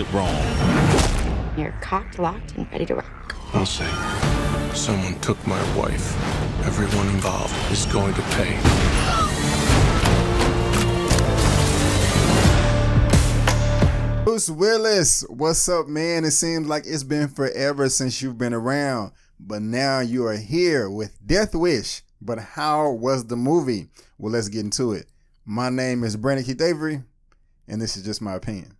it wrong. You're cocked, locked, and ready to rock. I'll say, someone took my wife. Everyone involved is going to pay. Bruce Willis, what's up, man? It seems like it's been forever since you've been around, but now you are here with Death Wish. But how was the movie? Well, let's get into it. My name is Brandon Keith Avery, and this is just my opinion.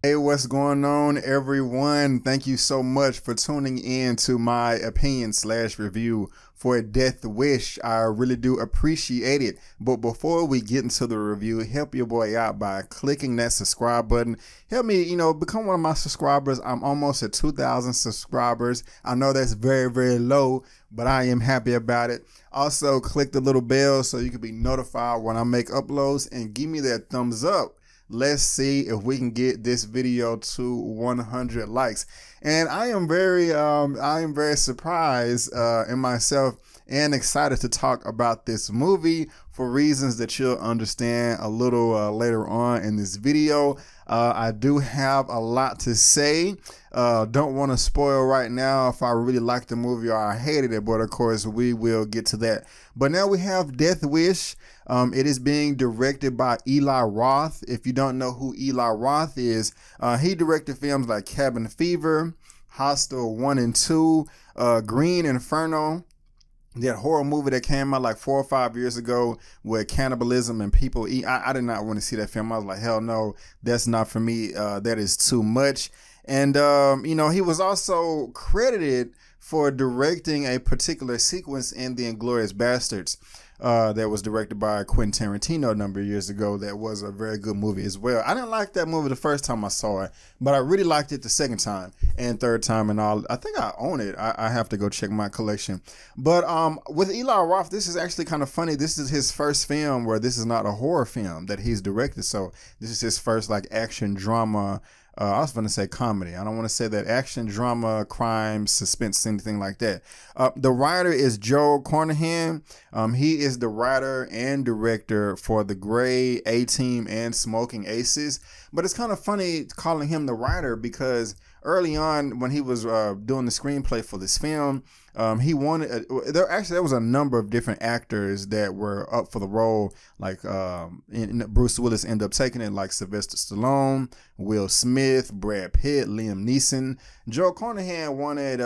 Hey, what's going on, everyone? Thank you so much for tuning in to my opinion/review for Death Wish. I really do appreciate it. But before we get into the review, help your boy out by clicking that subscribe button. Help me, become one of my subscribers. I'm almost at 2,000 subscribers. I know that's very, very low, but I am happy about it. Also, click the little bell so you can be notified when I make uploads, and give me that thumbs up. Let's see if we can get this video to 100 likes. And I am very surprised in myself and excited to talk about this movie for reasons that you'll understand a little later on in this video. I do have a lot to say. Don't want to spoil right now if I really liked the movie or I hated it, but of course we will get to that. But now we have Death Wish. It is being directed by Eli Roth. If you don't know who Eli Roth is, he directed films like Cabin Fever, Hostel 1 and 2, Green Inferno, that horror movie that came out like 4 or 5 years ago with cannibalism and people eat. I did not want to see that film. I was like, hell no, that's not for me. That is too much. And, he was also credited for directing a particular sequence in The Inglourious Basterds that was directed by Quentin Tarantino a number of years ago. That was a very good movie as well. I didn't like that movie the first time I saw it, but I really liked it the second time and third time and all. I think I own it. I have to go check my collection. But with Eli Roth, this is actually kind of funny. This is his first film where this is not a horror film that he's directed. So this is his first like action drama. I was going to say comedy. I don't want to say that. Action, drama, crime, suspense, anything like that. The writer is Joe Carnahan. He is the writer and director for The Grey, A-Team, and Smoking Aces. But it's kind of funny calling him the writer because early on when he was doing the screenplay for this film, he wanted there was a number of different actors that were up for the role, like Bruce Willis ended up taking it, like Sylvester Stallone, Will Smith, Brad Pitt, Liam Neeson. Joe Carnahan wanted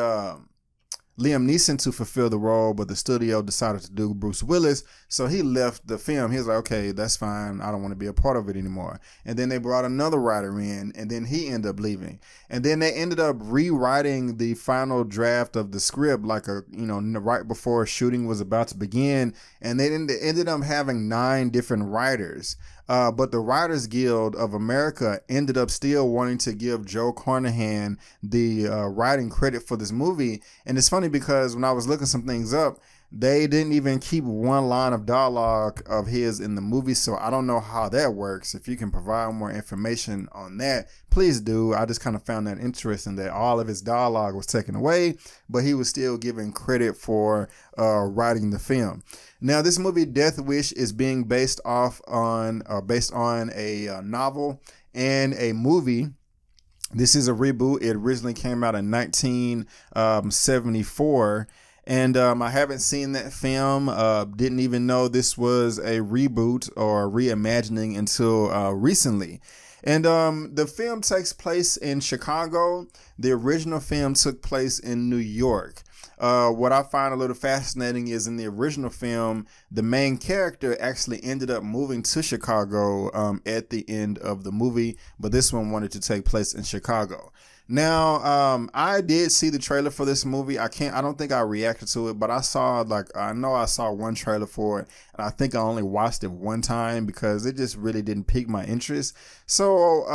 Liam Neeson to fulfill the role, but the studio decided to do Bruce Willis, so he left the film. He was like, okay, that's fine, I don't want to be a part of it anymore. And then they brought another writer in, and then he ended up leaving. And then they ended up rewriting the final draft of the script, like right before shooting was about to begin, and they ended up having 9 different writers. But the Writers Guild of America ended up still wanting to give Joe Carnahan the writing credit for this movie. And it's funny because when I was looking some things up, they didn't even keep one line of dialogue of his in the movie. So I don't know how that works. If you can provide more information on that, please do. I just kind of found that interesting that all of his dialogue was taken away, but he was still given credit for writing the film. Now, this movie Death Wish is being based on a novel and a movie. This is a reboot. It originally came out in 1974. And I haven't seen that film, didn't even know this was a reboot or reimagining until recently. And the film takes place in Chicago. The original film took place in New York. What I find a little fascinating is in the original film, the main character actually ended up moving to Chicago at the end of the movie, but this one wanted to take place in Chicago. Now, I did see the trailer for this movie. I don't think I reacted to it, but I know I saw one trailer for it, and I think I only watched it one time because it just really didn't pique my interest. So,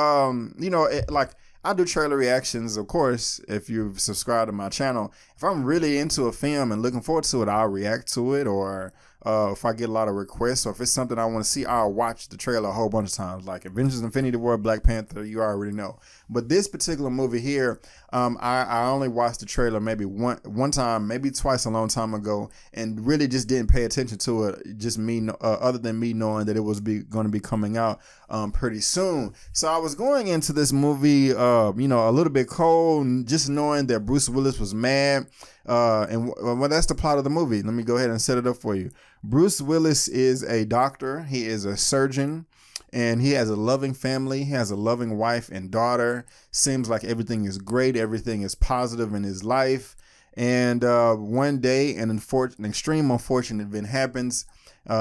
I do trailer reactions, of course, if you've subscribed to my channel. If I'm really into a film and looking forward to it, I'll react to it or if I get a lot of requests, or if it's something I want to see, I'll watch the trailer a whole bunch of times. Like Avengers: Infinity War, Black Panther, you already know. But this particular movie here, I only watched the trailer maybe one time, maybe twice a long time ago, and really just didn't pay attention to it. Just me, other than me knowing that it was going to be coming out pretty soon. So I was going into this movie, a little bit cold, just knowing that Bruce Willis was mad. And well, that's the plot of the movie. Let me go ahead and set it up for you. Bruce Willis is a doctor. He is a surgeon. And he has a loving family. He has a loving wife and daughter. Seems like everything is great. Everything is positive in his life. And one day, an extreme unfortunate event happens.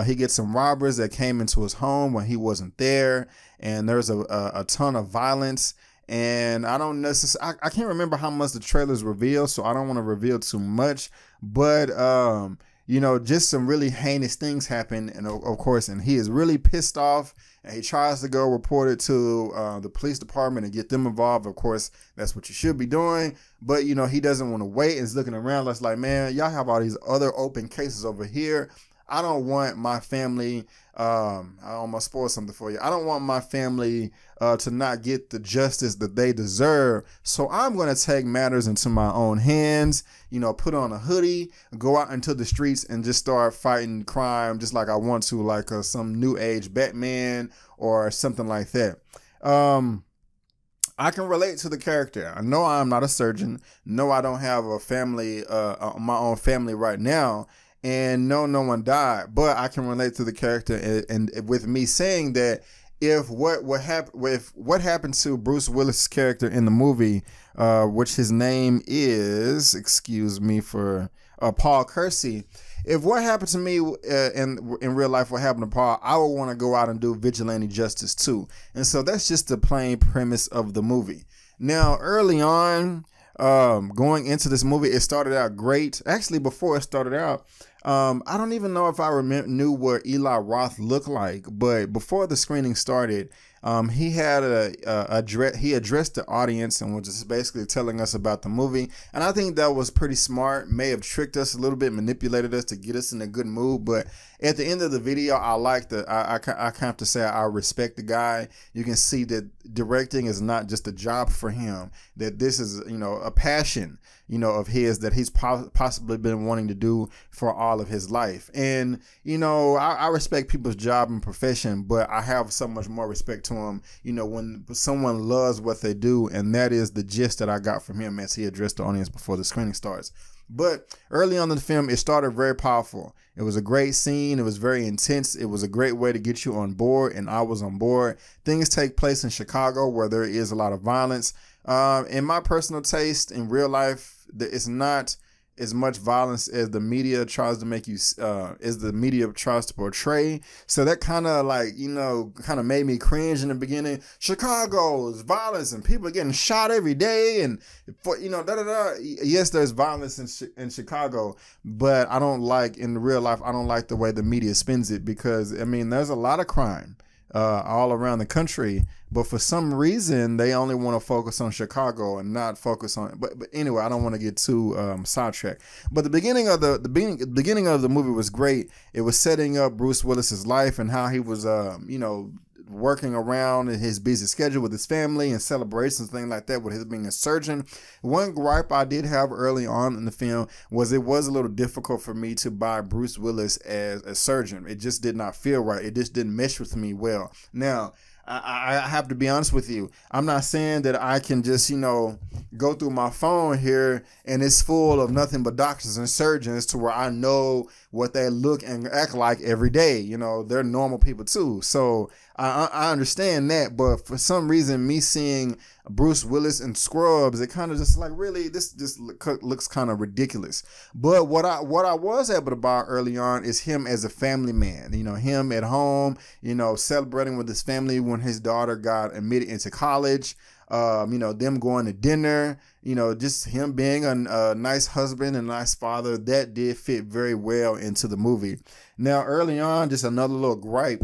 He gets some robbers that came into his home when he wasn't there. And there's a ton of violence. And I don't necessarily, I can't remember how much the trailers reveal, so I don't want to reveal too much. But, just some really heinous things happen. And of course, and he is really pissed off. And he tries to go report it to the police department and get them involved. Of course, that's what you should be doing. But, he doesn't want to wait. And he's looking around. It's like, man, y'all have all these other open cases over here. I don't want my family, I almost spoiled something for you. I don't want my family to not get the justice that they deserve. So I'm going to take matters into my own hands, put on a hoodie, go out into the streets and just start fighting crime just like I want to, like some new age Batman or something like that. I can relate to the character. I know I'm not a surgeon. No, I don't have a family, my own family right now. And no one died, but I can relate to the character, and with me saying that if what happened to Bruce Willis' character in the movie, which his name is, excuse me for Paul Kersey, if what happened to me in real life, what happened to Paul, I would want to go out and do vigilante justice too. And so that's just the plain premise of the movie. Now, early on, going into this movie, it started out great. Actually, before it started out, I don't even know if I knew what Eli Roth looked like, but before the screening started, he had he addressed the audience and was just basically telling us about the movie. And I think that was pretty smart. May have tricked us a little bit, manipulated us to get us in a good mood. But at the end of the video, I have to say I respect the guy. You can see that directing is not just a job for him, that this is, a passion, of his that he's possibly been wanting to do for all of his life. And, I respect people's job and profession, but I have so much more respect to him, when someone loves what they do. And that is the gist that I got from him as he addressed the audience before the screening starts. But early on in the film, it started very powerful. It was a great scene. It was very intense. It was a great way to get you on board, and I was on board. Things take place in Chicago where there is a lot of violence. In my personal taste, in real life, it's not as much violence as the media tries to make you, as the media tries to portray. So that kind of made me cringe in the beginning. Chicago's violence and people are getting shot every day, and Yes, there's violence in Chicago, but I don't like, in real life, I don't like the way the media spins it, because there's a lot of crime all around the country, but for some reason they only want to focus on Chicago and not focus on. But anyway, I don't want to get too sidetracked. But the beginning of the movie was great. It was setting up Bruce Willis's life and how he was, working around in his busy schedule with his family and celebrations, things like that, with his being a surgeon. One gripe I did have early on in the film was it was a little difficult for me to buy Bruce Willis as a surgeon. It just did not feel right. It just didn't mesh with me well. Now, I have to be honest with you. I'm not saying that I can just, go through my phone here and it's full of nothing but doctors and surgeons to where I know what they look and act like every day. They're normal people too. So I understand that. But for some reason, me seeing Bruce Willis in Scrubs, it kind of just like, really, this just looks kind of ridiculous. But what I was able to buy early on is him as a family man. Him at home, celebrating with his family when his daughter got admitted into college. Them going to dinner, just him being a nice husband and nice father. That did fit very well into the movie. Now, early on, just another little gripe.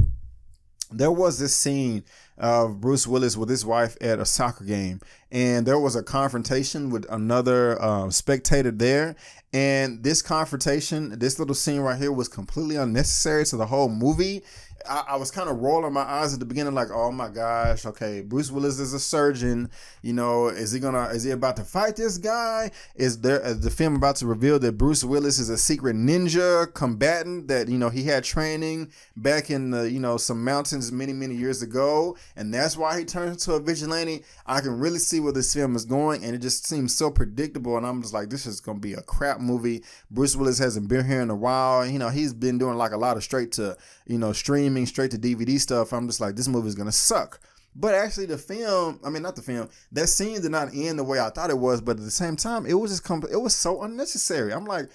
There was this scene of Bruce Willis with his wife at a soccer game, and there was a confrontation with another spectator there. And this confrontation, this little scene right here, was completely unnecessary to the whole movie. I was kind of rolling my eyes at the beginning, like, oh my gosh, okay, Bruce Willis is a surgeon. You know, is he about to fight this guy? Is the film about to reveal that Bruce Willis is a secret ninja combatant, that, you know, he had training back in the, you know, some mountains many, many years ago, and that's why he turns into a vigilante? I can really see where this film is going, and it just seems so predictable, and I'm just like, this is going to be a crap movie. Bruce Willis hasn't been here in a while. You know, he's been doing like a lot of straight to, you know, streaming, straight to DVD stuff. I'm just like, this movie is gonna suck. But actually the film, I mean, not the film, that scene did not end the way I thought it was, but at the same time, it was just it was so unnecessary. I'm like,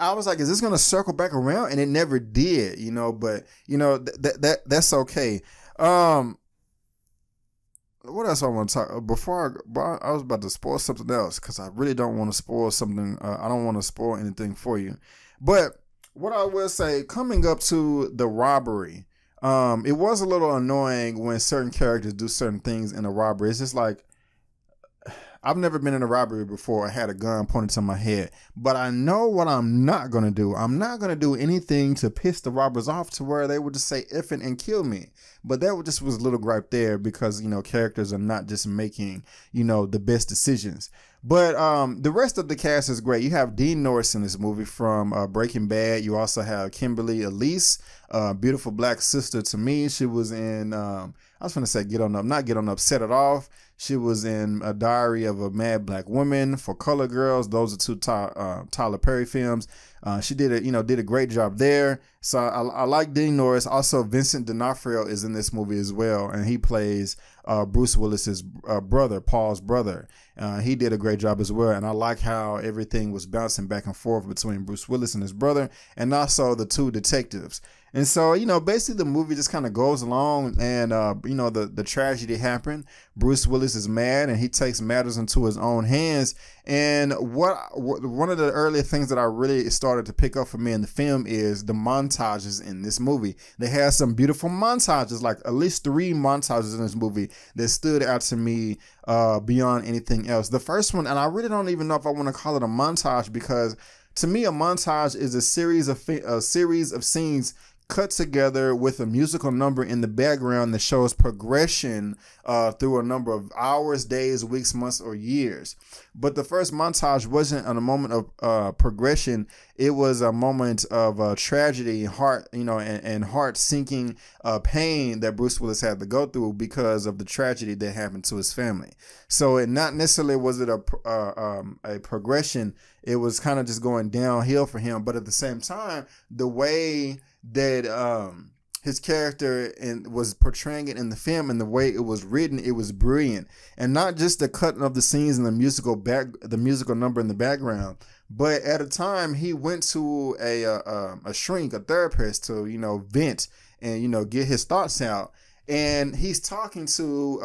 I was like, is this gonna circle back around? And it never did, you know. But you know, that's okay. What else I want to talk before I was about to spoil something else, because I really don't want to spoil something. I don't want to spoil anything for you. But what I will say, coming up to the robbery, it was a little annoying when certain characters do certain things in a robbery. It's just like, I've never been in a robbery before. I had a gun pointed to my head, but I know what I'm not going to do. I'm not going to do anything to piss the robbers off to where they would just say effing and kill me. But that just was a little gripe there, because, you know, characters are not just making, you know, the best decisions. But the rest of the cast is great. You have Dean Norris in this movie from Breaking Bad. You also have Kimberly Elise, beautiful black sister to me. She was in, I was going to say Get On Up, not Get On Up, Set It Off. She was in A Diary of a Mad Black Woman, For Color Girls. Those are two Tyler Perry films. She did a great job there. So I like Dean Norris. Also, Vincent D'onofrio is in this movie as well, and he plays Bruce Willis's brother, Paul's brother. He did a great job as well, and I like how everything was bouncing back and forth between Bruce Willis and his brother, and also the two detectives. And so, you know, basically the movie just kind of goes along, and, you know, the tragedy happened. Bruce Willis is mad, and he takes matters into his own hands. And one of the early things that I really started to pick up for me in the film is the montages in this movie. They had some beautiful montages, like at least 3 montages in this movie that stood out to me beyond anything else. The first one, and I really don't even know if I want to call it a montage, because to me, a montage is a series of scenes cut together with a musical number in the background that shows progression through a number of hours, days, weeks, months, or years. But the first montage wasn't a moment of progression. It was a moment of tragedy, and heart-sinking pain that Bruce Willis had to go through because of the tragedy that happened to his family. So it not necessarily was it a progression. It was kind of just going downhill for him. But at the same time, the way that his character was portraying it in the film and the way it was written, it was brilliant. And not just the cutting of the scenes and the musical number in the background, but at a time he went to a shrink, a therapist, to, you know, vent and, you know, get his thoughts out. And he's talking to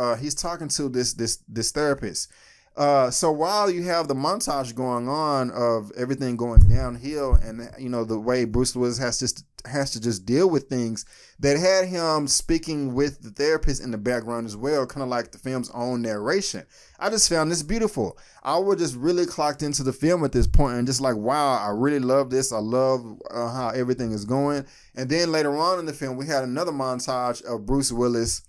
this therapist. So while you have the montage going on of everything going downhill, and, you know, the way Bruce Willis has to just deal with things, that had him speaking with the therapist in the background as well, kind of like the film's own narration. I just found this beautiful. I was just really clocked into the film at this point and just like, wow, I really love this. I love how everything is going. And then later on in the film, we had another montage of Bruce Willis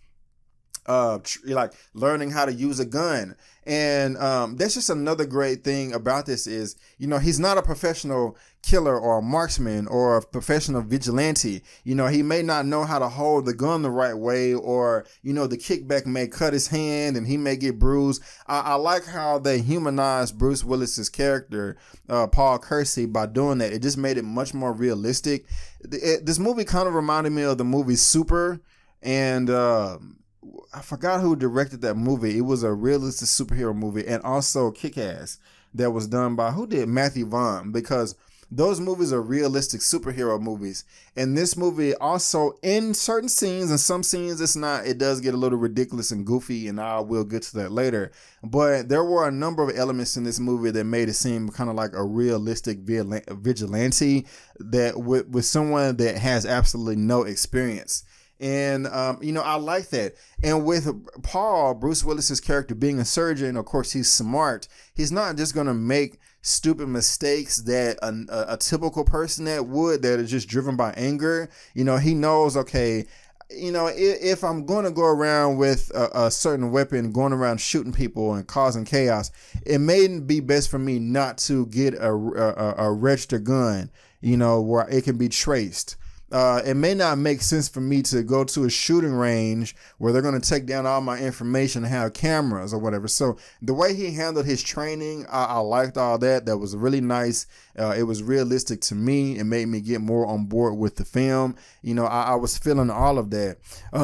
like learning how to use a gun. And that's just another great thing about this is, you know, he's not a professional killer or a marksman or a professional vigilante. You know, he may not know how to hold the gun the right way, or, you know, the kickback may cut his hand and he may get bruised. I like how they humanized Bruce Willis's character, Paul Kersey, by doing that. It just made it much more realistic. This movie kind of reminded me of the movie Super, and I forgot who directed that movie. It was a realistic superhero movie, and also Kick-Ass, that was done by, who did? Matthew Vaughn, because those movies are realistic superhero movies. And this movie also, in certain scenes, and some scenes it's not, it does get a little ridiculous and goofy, and I will get to that later. But there were a number of elements in this movie that made it seem kind of like a realistic vigilante that with someone that has absolutely no experience. And, you know, I like that. And with Paul, Bruce Willis's character being a surgeon, of course, he's smart. He's not just going to make stupid mistakes that a typical person that is just driven by anger. You know, he knows, okay, you know, if I'm going to go around with a certain weapon, going around shooting people and causing chaos, it may be best for me not to get a registered gun, you know, where it can be traced. It may not make sense for me to go to a shooting range where they're going to take down all my information and have cameras or whatever. So the way he handled his training, I liked all that. That was really nice. It was realistic to me. It made me get more on board with the film. You know, I was feeling all of that.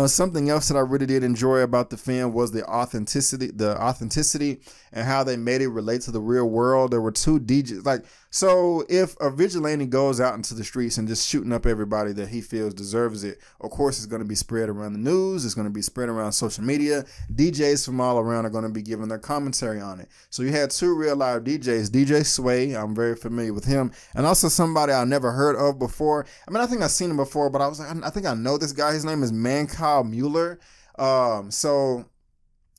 Something else that I really did enjoy about the film was the authenticity and how they made it relate to the real world. There were two DJs. Like, so if a vigilante goes out into the streets and just shooting up everybody that he feels deserves it, of course it's going to be spread around the news. It's going to be spread around social media. DJs from all around are going to be giving their commentary on it. So you had two real live DJs. DJ Sway, I'm very familiar with him, and also somebody I never heard of before. I mean, I think I've seen him before, but I was like, I think I know this guy. His name is Mancow Mueller. So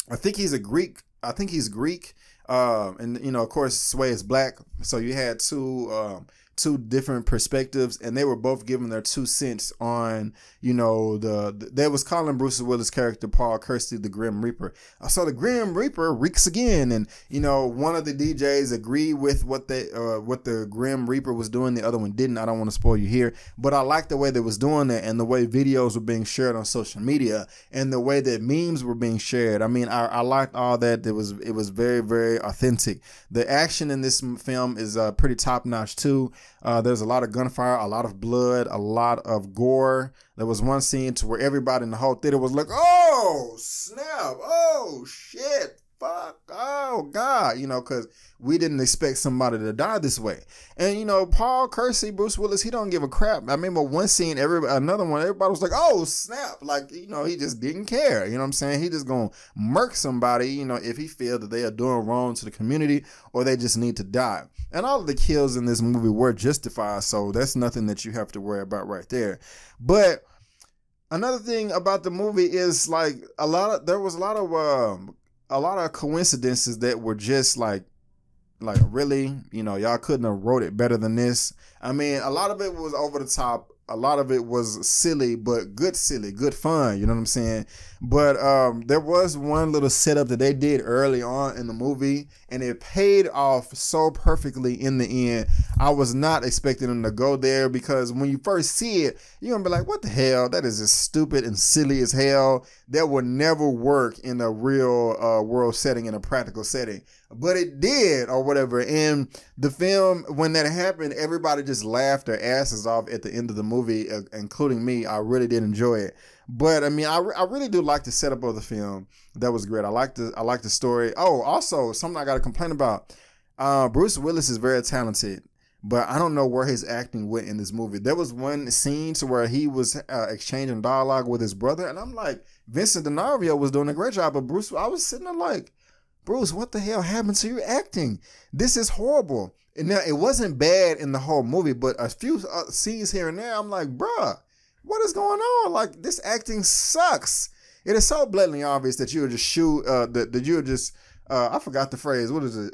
I think he's a Greek. I think he's Greek. And you know, of course, Sway is black. So you had two different perspectives, and they were both giving their 2 cents on, you know, they was calling Bruce Willis' character Paul Kersey the Grim Reaper. So the Grim Reaper reeks again, and you know, one of the DJs agreed with what the Grim Reaper was doing, the other one didn't. I don't want to spoil you here, but I liked the way they was doing that, and the way videos were being shared on social media, and the way that memes were being shared. I mean, I liked all that. It was very, very authentic. The action in this film is pretty top notch too. There's a lot of gunfire, a lot of blood, a lot of gore. There was one scene to where everybody in the whole theater was like, oh, snap, oh, shit, fuck, oh, God, you know, because we didn't expect somebody to die this way. And, you know, Paul Kersey, Bruce Willis, he don't give a crap. I remember one scene, another one, everybody was like, oh, snap. Like, you know, he just didn't care. You know what I'm saying? He just going to murk somebody, you know, if he feels that they are doing wrong to the community or they just need to die. And all of the kills in this movie were justified, so that's nothing that you have to worry about right there. But another thing about the movie is like there was a lot of coincidences that were just like really, you know, y'all couldn't have wrote it better than this. I mean, a lot of it was over the top. A lot of it was silly, but good fun. You know what I'm saying? But there was one little setup that they did early on in the movie, and it paid off so perfectly in the end. I was not expecting them to go there, because when you first see it, you're going to be like, what the hell? That is just stupid and silly as hell. That would never work in a real world setting, in a practical setting. But it did, or whatever. And the film, when that happened, everybody just laughed their asses off at the end of the movie, including me. I really did enjoy it. But I mean, I really do like the setup of the film. That was great. I like the story. Oh, also something I got to complain about. Bruce Willis is very talented, but I don't know where his acting went in this movie. There was one scene to where he was exchanging dialogue with his brother, and I'm like, Vincent D'onofrio was doing a great job, but Bruce, I was sitting there like, Bruce, what the hell happened to your acting? This is horrible. And now, it wasn't bad in the whole movie, but a few scenes here and there, I'm like, bruh, what is going on? Like, this acting sucks. It is so blatantly obvious that you would just shoot, that you would just, I forgot the phrase. What is it?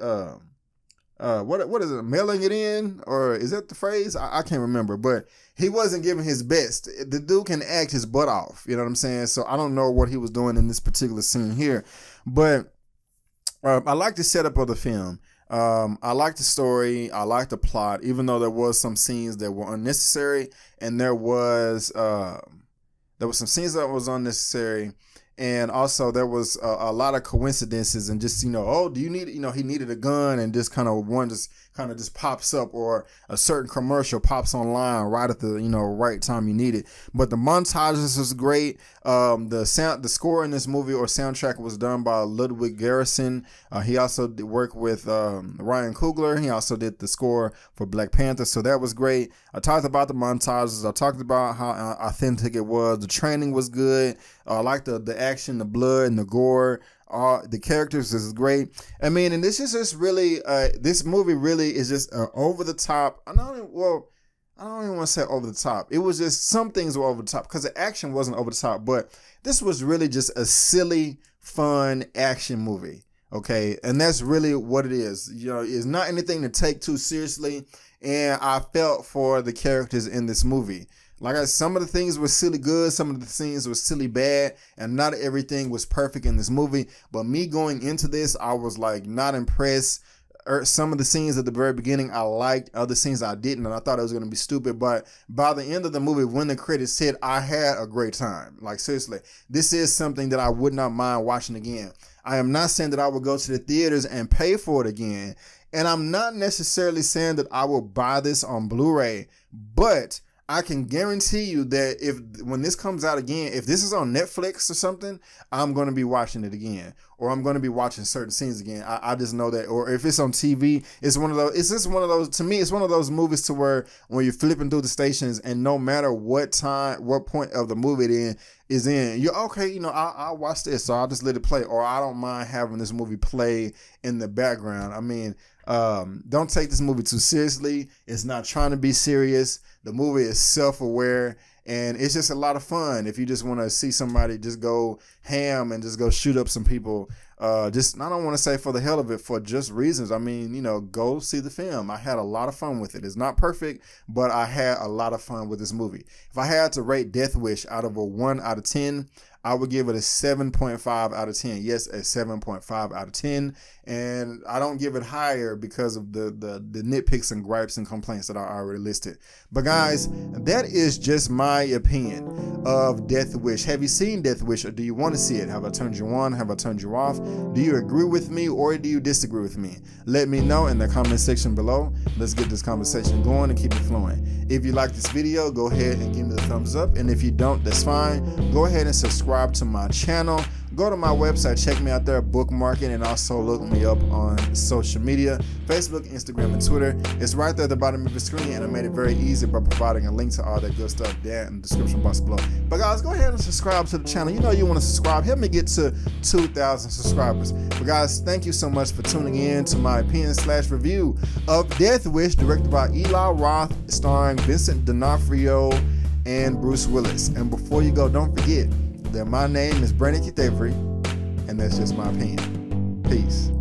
What is it? Mailing it in? Or is that the phrase? I can't remember, but he wasn't giving his best. The dude can act his butt off. You know what I'm saying? So I don't know what he was doing in this particular scene here, but I like the setup of the film. I like the story. I like the plot, even though there was some scenes that were unnecessary, and there was some scenes that was unnecessary, and also there was a lot of coincidences, and just, you know, oh, do you need, you know, he needed a gun, and just kind of one just pops up, or a certain commercial pops online right at the, you know, right time you need it. But the montages was great. The score in this movie, or soundtrack, was done by Ludwig Göransson. He also worked with Ryan Coogler. He also did the score for Black Panther, so that was great. I talked about the montages. I talked about how authentic it was. The training was good. I liked the action, the blood, and the gore. The characters is great. I mean, and this is just really, this movie really is just over the top. I I don't even want to say over the top. It was just some things were over the top because the action wasn't over the top, but this was really just a silly, fun action movie. Okay, and that's really what it is. You know, it's not anything to take too seriously, and I felt for the characters in this movie. Like some of the things were silly good, some of the scenes were silly bad, and not everything was perfect in this movie. But me going into this, I was like not impressed. Some of the scenes at the very beginning I liked, other scenes I didn't, and I thought it was going to be stupid. But by the end of the movie, when the credits hit, I had a great time. Like seriously, this is something that I would not mind watching again. I am not saying that I would go to the theaters and pay for it again, and I'm not necessarily saying that I will buy this on Blu-ray, but I can guarantee you that when this comes out again, if this is on Netflix or something, I'm going to be watching it again, or I'm going to be watching certain scenes again. I just know that. Or if it's on TV, it's one of those. It's just one of those. To me, it's one of those movies to where when you're flipping through the stations, and no matter what time, what point of the movie it is in, you're okay. You know, I'll watch this, so I'll just let it play, or I don't mind having this movie play in the background. I mean, don't take this movie too seriously. It's not trying to be serious. The movie is self-aware, and it's just a lot of fun. If you just want to see somebody just go ham and just go shoot up some people, I don't want to say for the hell of it, for just reasons. I mean, you know, go see the film. I had a lot of fun with it. It's not perfect, but I had a lot of fun with this movie. If I had to rate Death Wish out of a 1 out of 10, I would give it a 7.5 out of 10. Yes, a 7.5 out of 10. And I don't give it higher because of the nitpicks and gripes and complaints that I already listed. But guys, that is just my opinion of Death Wish. Have you seen Death Wish, or do you want to see it? Have I turned you on? Have I turned you off? Do you agree with me, or do you disagree with me? Let me know in the comment section below. Let's get this conversation going and keep it flowing. If you like this video, go ahead and give me the thumbs up. And if you don't, that's fine. Go ahead and subscribe to my channel. Go to my website, check me out there, bookmark it, and also look me up on social media, Facebook, Instagram, and Twitter. It's right there at the bottom of the screen, and I made it very easy by providing a link to all that good stuff there in the description box below. But guys, go ahead and subscribe to the channel. You know you want to subscribe. Help me get to 2,000 subscribers. But guys, thank you so much for tuning in to my opinion/review of Death Wish, directed by Eli Roth, starring Vincent D'onofrio and Bruce Willis. And before you go, don't forget that my name is Brandon Keith Avery, and that's just my opinion. Peace.